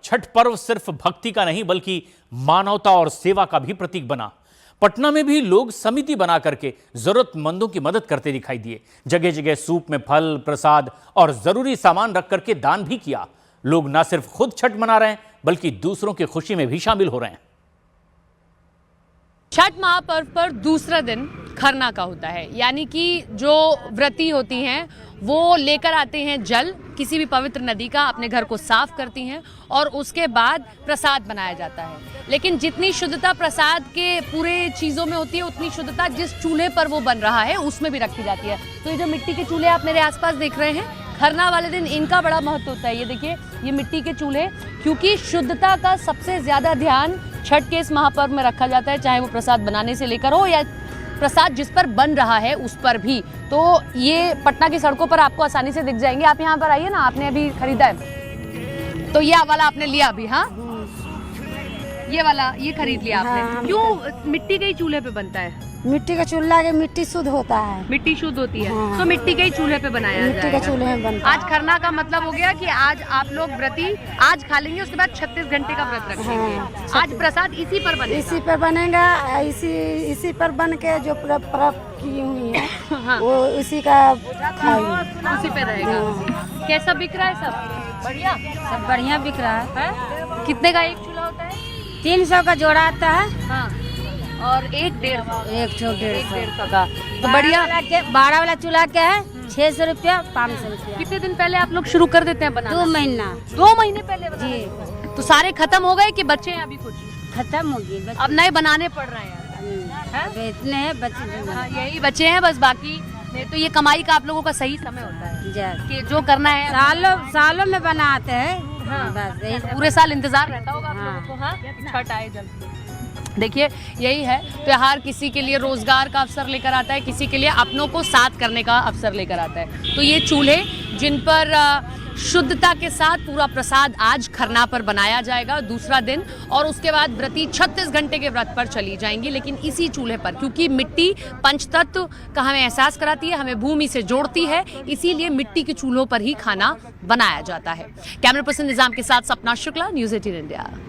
छठ पर्व सिर्फ भक्ति का नहीं बल्कि मानवता और सेवा का भी प्रतीक बना। पटना में भी लोग समिति बना करके जरूरतमंदों की मदद करते दिखाई दिए। जगह जगह सूप में फल, प्रसाद और जरूरी सामान रख करके दान भी किया। लोग न सिर्फ खुद छठ मना रहे हैं बल्कि दूसरों की खुशी में भी शामिल हो रहे हैं। छठ महापर्व पर दूसरा दिन खरना का होता है, यानी कि जो व्रती होती हैं वो लेकर आते हैं जल किसी भी पवित्र नदी का, अपने घर को साफ करती हैं और उसके बाद प्रसाद बनाया जाता है। लेकिन जितनी शुद्धता प्रसाद के पूरे चीज़ों में होती है उतनी शुद्धता जिस चूल्हे पर वो बन रहा है उसमें भी रखी जाती है। तो ये जो मिट्टी के चूल्हे आप मेरे आसपास देख रहे हैं, खरना वाले दिन इनका बड़ा महत्व होता है। ये देखिए, ये मिट्टी के चूल्हे, क्योंकि शुद्धता का सबसे ज़्यादा ध्यान छठ के इस महापर्व में रखा जाता है, चाहे वो प्रसाद बनाने से लेकर हो या प्रसाद जिस पर बन रहा है उस पर भी। तो ये पटना की सड़कों पर आपको आसानी से दिख जाएंगे। आप यहाँ पर आइए ना, आपने अभी खरीदा है तो ये वाला आपने लिया अभी? हाँ, ये वाला ये खरीद लिया आपने। हाँ, क्यों? मिट्टी के ही चूल्हे पे बनता है। मिट्टी का चूल्हा के मिट्टी शुद्ध होता है। मिट्टी शुद्ध होती है। हाँ। तो मिट्टी के ही चूल्हे पे बनाया मिट्टी जाएगा। के चूल्हे में बनता आज खरना का मतलब हो गया कि आज आप लोग व्रती आज खा लेंगे, उसके बाद 36 घंटे का व्रत रखेंगे। हाँ, आज प्रसाद इसी पर बनेगा। इसी पर बनेगा। इसी पर बन के जो परब की हुई है हाँ। वो इसी का खाएंगे। उसी पे रहेगा। कैसा बिक रहा है सब? बढ़िया, सब बढ़िया बिक रहा है। कितने का एक चूल्हा होता है? 300 का जोड़ा आता है। हाँ, और एक 150। एक 150 का। तो बढ़िया। 12 वाला चूल्हा क्या है 600 रुपया, 500 रुपया। कितने दिन पहले आप लोग शुरू कर देते हैं बनाना? 2 महीना 2 महीने पहले जी। तो सारे खत्म हो गए कि बच्चे हैं अभी कुछ? खत्म हो गई। अब नए बनाने पड़ रहे हैं। इतने हैं बच्चे। हाँ, यही बच्चे हैं बस, बाकी नहीं तो ये कमाई का आप लोगों का सही समय होता है कि जो करना है सालों में बनाते हैं। हाँ। बस यही सब। पूरे साल इंतजार रहता होगा आप हाँ। लोगों को। हाँ, छठ आए जल्दी। देखिए, यही है त्योहार, किसी के लिए रोजगार का अवसर लेकर आता है, किसी के लिए अपनों को साथ करने का अवसर लेकर आता है। तो ये चूल्हे जिन पर शुद्धता के साथ पूरा प्रसाद आज खरना पर बनाया जाएगा दूसरा दिन, और उसके बाद व्रती 36 घंटे के व्रत पर चली जाएंगी, लेकिन इसी चूल्हे पर, क्योंकि मिट्टी पंचतत्व का हमें एहसास कराती है, हमें भूमि से जोड़ती है, इसीलिए मिट्टी के चूल्हों पर ही खाना बनाया जाता है। कैमरा पर्सन निजाम के साथ सपना शुक्ला, न्यूज़ 18 इंडिया।